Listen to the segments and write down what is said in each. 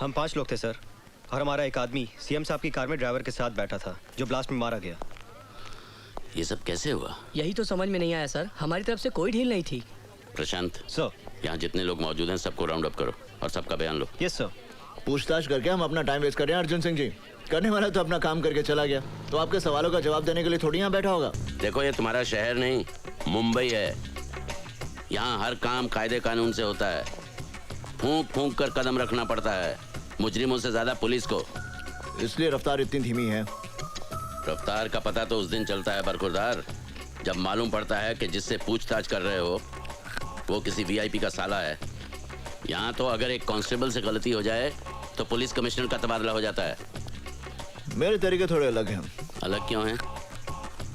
हम 5 लोग थे सर, और हमारा एक आदमी सीएम साहब की कार में ड्राइवर के साथ बैठा था जो ब्लास्ट में मारा गया। ये सब कैसे हुआ? यही तो समझ में नहीं आया सर, हमारी तरफ से कोई ढील नहीं थी। प्रशांत सर। यहाँ जितने लोग मौजूद हैं सबको राउंड अप करो और सबका बयान लो। Yes sir. पूछताछ करके हम अपना टाइम वेस्ट कर रहे हैं अर्जुन सिंह जी। करने वाला तो अपना काम करके चला गया, तो आपके सवालों का जवाब देने के लिए थोड़ी यहाँ बैठा होगा। देखो ये तुम्हारा शहर नहीं मुंबई है, यहाँ हर काम कायदे कानून से होता है। फूंक फूंक कर कदम रखना पड़ता है, मुजरिमों से ज्यादा पुलिस को। इसलिए रफ्तार इतनी धीमी है। रफ्तार का पता तो उस दिन चलता है बरखुरदार, जब मालूम पड़ता है कि जिससे पूछताछ कर रहे हो वो किसी वीआईपी का साला है। यहाँ तो अगर एक कांस्टेबल से गलती हो जाए तो पुलिस कमिश्नर का तबादला हो जाता है। मेरे तरीके थोड़े अलग हैं। अलग क्यों हैं?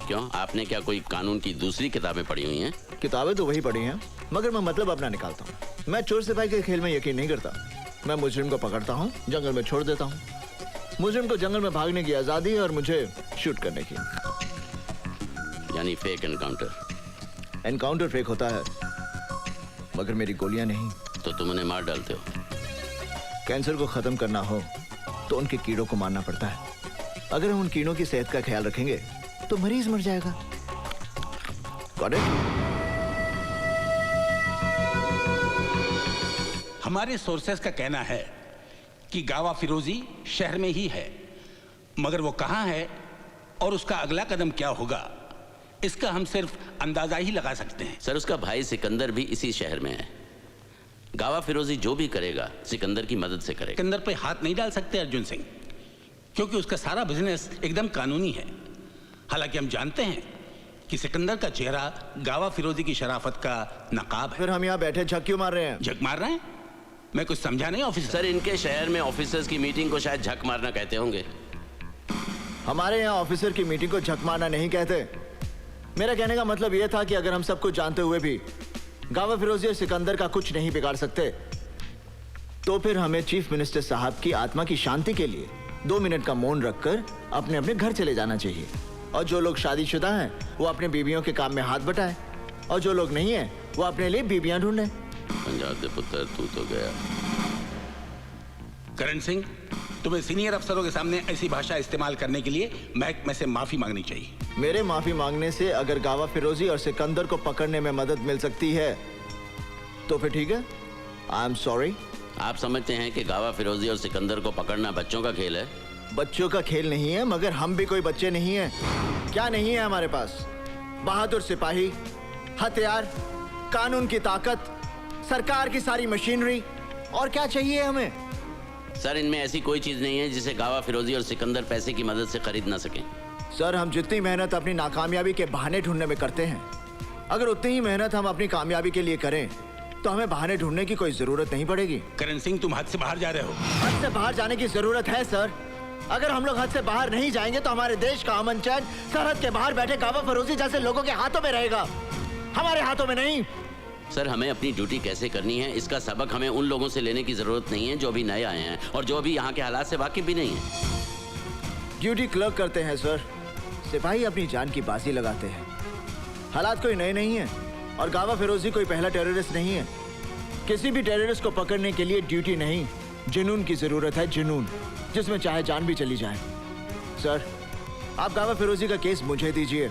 क्यों, आपने क्या कोई कानून की दूसरी किताबें पढ़ी हुई हैं? किताबें तो वही पढ़ी हैं, मगर मैं मतलब अपना निकालता हूँ। मैं चोर सिपाही के खेल में यकीन नहीं करता। मैं मुजरिम को पकड़ता हूँ, जंगल में छोड़ देता हूँ। मुजरिम को जंगल में भागने की आजादी है और मुझे शूट करने की। यानी फेक एनकाउंटर। एनकाउंटर फेक होता है, मगर मेरी गोलियां नहीं। तो तुम उन्हें मार डालते हो? कैंसर को खत्म करना हो तो उनके कीड़ों को मारना पड़ता है। अगर हम उन कीड़ों की सेहत का ख्याल रखेंगे तो मरीज मर जाएगा। Got it? हमारे सोर्सेस का कहना है कि गावा फिरोजी शहर में ही है, मगर वो कहां है और उसका अगला कदम क्या होगा इसका हम सिर्फ अंदाजा ही लगा सकते हैं। सर उसका भाई सिकंदर भी इसी शहर में है। गावा फिरोजी जो भी करेगा सिकंदर की मदद से करेगा। सिकंदर पे हाथ नहीं डाल सकते अर्जुन सिंह, क्योंकि उसका सारा बिजनेस एकदम कानूनी है। हालांकि हम जानते हैं कि सिकंदर का चेहरा गावा फिरोजी की शराफत का नकाब है। फिर हम यहाँ बैठे झक क्यों मार रहे हैं? झक मार रहे हैं? मैं कुछ समझा नहीं ऑफिसर। सर इनके शहर में ऑफिसर्स की मीटिंग को शायद झक मारना कहते होंगे। हमारे यहाँ ऑफिसर की मीटिंग को झक मारना नहीं कहते। मेरा कहने का मतलब यह था कि अगर हम सब कुछ जानते हुए भी गावा फिरोजी और सिकंदर का कुछ नहीं बिगाड़ सकते, तो फिर हमें चीफ मिनिस्टर साहब की आत्मा की शांति के लिए 2 मिनट का मौन रखकर अपने अपने घर चले जाना चाहिए। और जो लोग शादीशुदा हैं वो अपने बीवियों के काम में हाथ बटाएं, और जो लोग नहीं हैं वो अपने लिए बीबियां ढूंढें। पंजाब दे पुत्र तू तो गया। करण सिंह, तुम्हें सीनियर अफसरों के सामने ऐसी भाषा इस्तेमाल करने के लिए महकमे से माफी मांगनी चाहिए। मेरे माफी मांगने से अगर गावा फिरोजी और सिकंदर को पकड़ने में मदद मिल सकती है तो फिर ठीक है। I am sorry. आप समझते हैं कि गावा फिरोजी और सिकंदर को पकड़ना बच्चों का खेल है? बच्चों का खेल नहीं है, मगर हम भी कोई बच्चे नहीं हैं। क्या नहीं है हमारे पास? बहादुर सिपाही, हथियार, कानून की ताकत, सरकार की सारी मशीनरी, और क्या चाहिए हमें? सर इनमें ऐसी कोई चीज नहीं है जिसे गावा फिरोजी और सिकंदर पैसे की मदद से खरीद ना सकें। सर हम जितनी मेहनत अपनी नाकामयाबी के बहाने ढूंढने में करते हैं, अगर उतनी ही मेहनत हम अपनी कामयाबी के लिए करें तो हमें बहाने ढूंढने की कोई जरूरत नहीं पड़ेगी। करण सिंह, तुम हद से बाहर जा रहे हो। हद से बाहर जाने की जरूरत है सर। अगर हम लोग हद से बाहर नहीं जाएंगे तो हमारे देश का अमन चैन सरहद के बाहर बैठे गावा फिरोजी जैसे लोगों के हाथों में रहेगा, हमारे हाथों में नहीं। सर हमें अपनी ड्यूटी कैसे करनी है इसका सबक हमें उन लोगों से लेने की जरूरत नहीं है जो अभी नए आए हैं और जो अभी यहाँ के हालात से वाकिफ भी नहीं है। ड्यूटी क्लर्क करते हैं सर, सिपाही अपनी जान की बाजी लगाते हैं। हालात कोई नए नहीं है और गावा फिरोजी कोई पहला टेररिस्ट नहीं है। किसी भी टेररिस्ट को पकड़ने के लिए ड्यूटी नहीं, जुनून की जरूरत है। जुनून जिसमें चाहे जान भी चली जाए। सर आप गावा फिरोजी का केस मुझे दीजिए,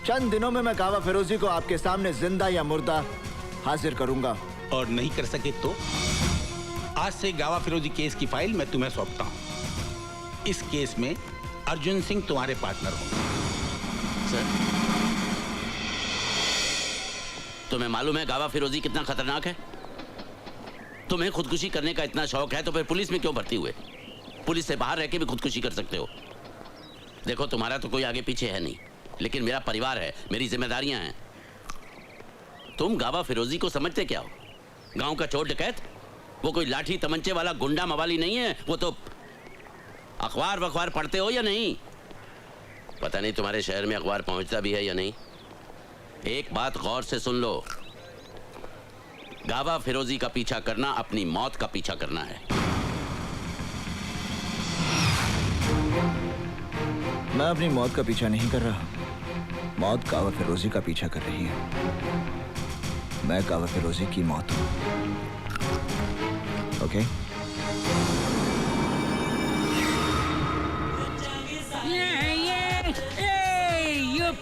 चंद दिनों में मैं गावा फिरोजी को आपके सामने जिंदा या मुर्दा हाजिर करूंगा। और नहीं कर सके तो आज से गावा फिरोजी केस की फाइल मैं तुम्हें सौंपता हूं। इस केस में अर्जुन सिंह तुम्हारे पार्टनर होंगे। सर तुम्हें मालूम है गावा फिरोजी कितना खतरनाक है? तुम्हें खुदकुशी करने का इतना शौक है तो फिर पुलिस में क्यों भर्ती हुए? पुलिस से बाहर रह के भी खुदकुशी कर सकते हो। देखो तुम्हारा तो कोई आगे पीछे है नहीं, लेकिन मेरा परिवार है, मेरी जिम्मेदारियां हैं। तुम गावा फिरोजी को समझते क्या हो? गांव का चोर डकैत? वो कोई लाठी तमंचे वाला गुंडा मवाली नहीं है। वो तो अखबार वखबार पढ़ते हो या नहीं? पता नहीं तुम्हारे शहर में अखबार पहुंचता भी है या नहीं। एक बात गौर से सुन लो, गावा फिरोजी का पीछा करना अपनी मौत का पीछा करना है। मैं अपनी मौत का पीछा नहीं कर रहा, मौत गावा फिरोजी का पीछा कर रही है। मैं गावा फिरोजी की मौत हूं। Okay?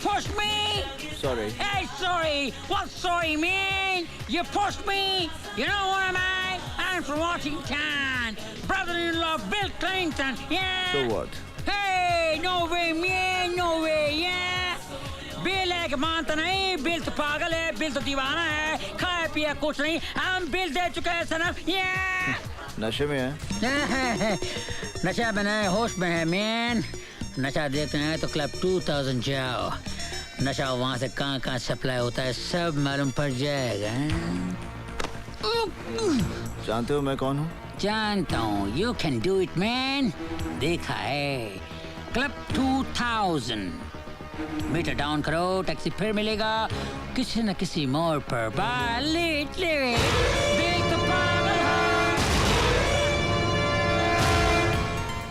pushed me. Sorry. Hey, sorry. What sorry, man? You pushed me. You know what am I? I'm from Washington. Brother-in-law Bill Clinton. Yeah. So what? Hey, no way, man. No way, yeah. Bill है कि मानता नहीं, bill तो पागल है, bill तो दीवाना है, खाया पिया कुछ नहीं, हम बिल दे चुके हैं सनम। नशे में है? नशा में नहीं, होश में है मैन। नशा देते हैं तो क्लब 2000 जाओ, नशा वहाँ से कहाँ सप्लाई होता है सब मालूम पड़ जाएगा। जानते हो मैं कौन हूँ? जानता हूँ, you can do it man। देखा है, क्लब 2000 मीटर डाउन करो, टैक्सी फिर मिलेगा किसी न किसी मोड़ पर।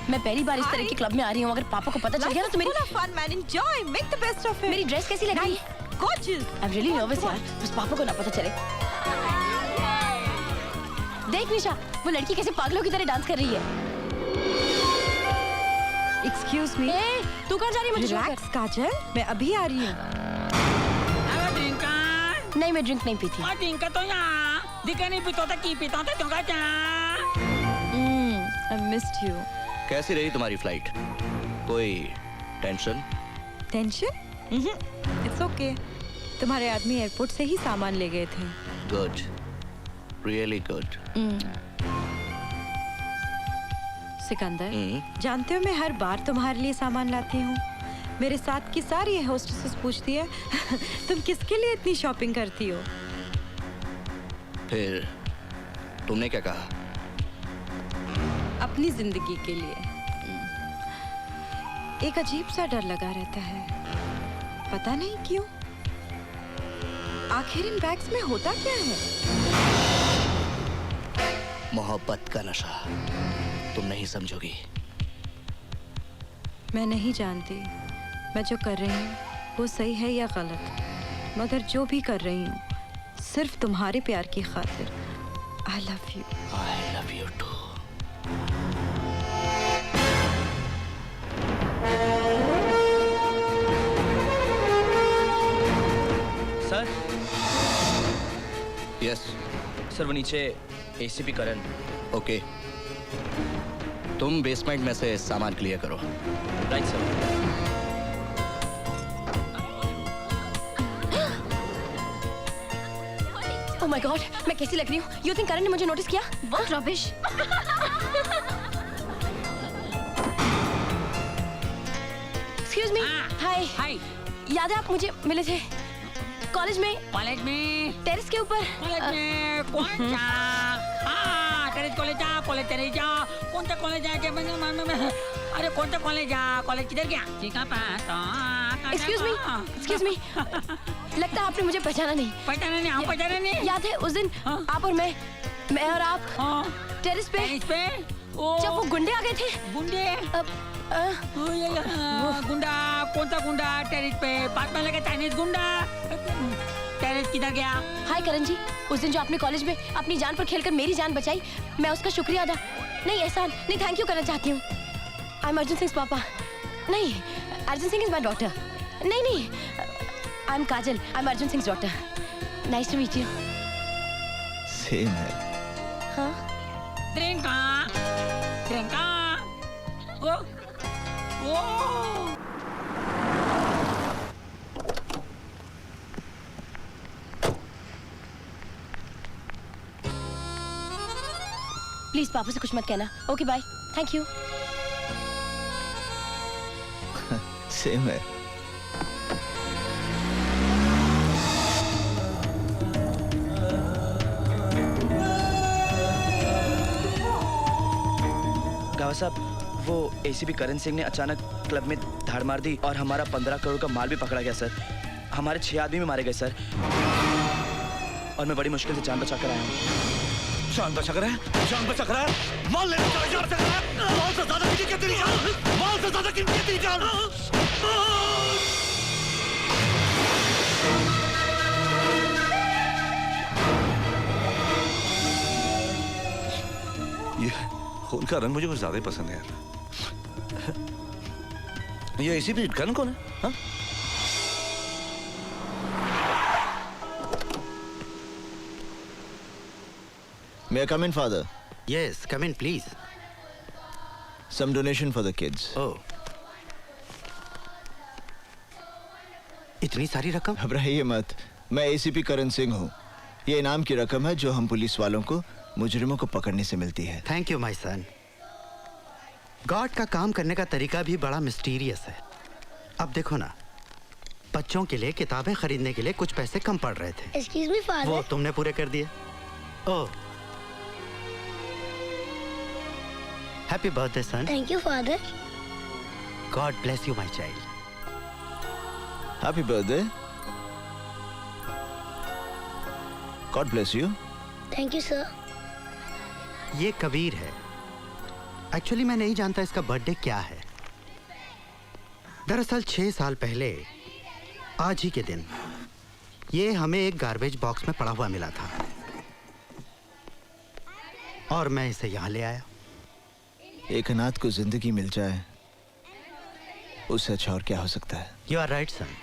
मैं पहली बार इस तरह के क्लब में आ रही हूँ। अगर पापा को पता चल गया ना तो मेरी fun man, enjoy, make the best of it. मेरी ड्रेस कैसी लग रही है? Gorgeous. I'm really nervous यार, बस पापा को ना पता चले। देख निशा, वो लड़की कैसे पागलों की तरह डांस कर रही है। Excuse me. ए, तू कहाँ जा रही है? मुझे Relax, काजल, मैं अभी आ रही हूँ। नहीं, मैं ड्रिंक नहीं पीती। I missed you. कैसी रही तुम्हारी फ्लाइट? कोई टेंशन? Tension? It's okay. तुम्हारे आदमी एयरपोर्ट से ही सामान ले गए थे। Good, really good. सिकंदर, जानते हो मैं हर बार तुम्हारे लिए सामान लाती हूँ। मेरे साथ की सारी होस्टेसेस पूछती है तुम किसके लिए इतनी शॉपिंग करती हो? फिर तुमने क्या कहा? अपनी जिंदगी के लिए। एक अजीब सा डर लगा रहता है, पता नहीं क्यों। आखिर इन बैग्स में होता क्या है? मोहब्बत का नशा, तुम नहीं समझोगी। मैं नहीं जानती मैं जो कर रही हूँ वो सही है या गलत, मगर जो भी कर रही हूँ सिर्फ तुम्हारे प्यार की खातिर। I love you. I love you too. Sir? Yes sir वो नीचे एसीपी करण। ओके, तुम बेसमेंट में से सामान क्लियर करो। Right sir. Oh my God, मैं कैसी लग रही हूँ? You think करण ने मुझे नोटिस किया? What rubbish! Excuse me. Hi. हाय। याद है आप मुझे मिले थे कॉलेज में? कॉलेज में? टेरेस के ऊपर? कॉलेज में कौन सा? हाँ, टेरेस कॉलेज जा, कॉलेज टेरेस जा। कौन सा कॉलेज है? अरे कौन सा कॉलेज जा? कॉलेज किधर गया? Excuse me. लगता है आपने मुझे पहचाना नहीं। पहचाना नहीं, हम पहचाना नहीं। याद है उस दिन आप और मैं और आप टेरेस पे जब वो गुंडे आ गए थे। गुंडे? गुंडा? कौन सा गुंडा? टेरेस पे बात में लगे चाइनीज गुंडा। टेरेस किधर गया? हाय करण जी, उस दिन जो आपने कॉलेज में अपनी जान पर खेलकर मेरी जान बचाई, मैं उसका शुक्रिया अदा नहीं, एहसान नहीं, थैंक यू करना चाहती हूँ। आई एम अर्जुन सिंह पापा। नहीं, Arjun Singh is my daughter. नहीं, I am Kajal, I am Arjun Singh daughter. Nice to meet you. Same है। हाँ? Drinka. Oh. प्लीज पापा से कुछ मत कहना। Okay bye, thank you. Same है। गावा साहब, वो एसीपी करण सिंह ने अचानक क्लब में धाड़ मार दी और हमारा 15 करोड़ का माल भी पकड़ा गया सर। हमारे 6 आदमी भी मारे गए सर, और मैं बड़ी मुश्किल से जान बचा कर आया हूँ। जान बचा कर है? जान बचा कर है? माल लेने चला जा रहा है? माल से ज्यादा कितनी है तेरी जान? माल से ज्यादा कितनी है तेरी जान? ये खून का रंग मुझे कुछ ज्यादा ही पसंद है यार। ये एसीपी करण कौन है? हाँ? May I come in, Father? Yes, come in, please. Some donation for the kids. Oh. इतनी सारी रकम? घबराइए मत, मैं एसीपी करण सिंह हूँ। ये इनाम की रकम है जो हम पुलिस वालों को मुजरिमों को पकड़ने से मिलती है। Thank you my son. God का काम करने का तरीका भी बड़ा मिस्टीरियस है। अब देखो ना, बच्चों के लिए किताबें खरीदने के लिए कुछ पैसे कम पड़ रहे थे। Excuse me, father. वो तुमने पूरे कर दिए। Oh, happy birthday son. Thank you, father. God bless you my child. Happy birthday. God bless you. Thank you, sir. ये कबीर है। एक्चुअली मैं नहीं जानता इसका बर्थडे क्या है। दरअसल 6 साल पहले आज ही के दिन ये हमें एक गार्बेज बॉक्स में पड़ा हुआ मिला था और मैं इसे यहाँ ले आया। एक अनाथ को जिंदगी मिल जाए, उससे अच्छा और क्या हो सकता है? You are right sun.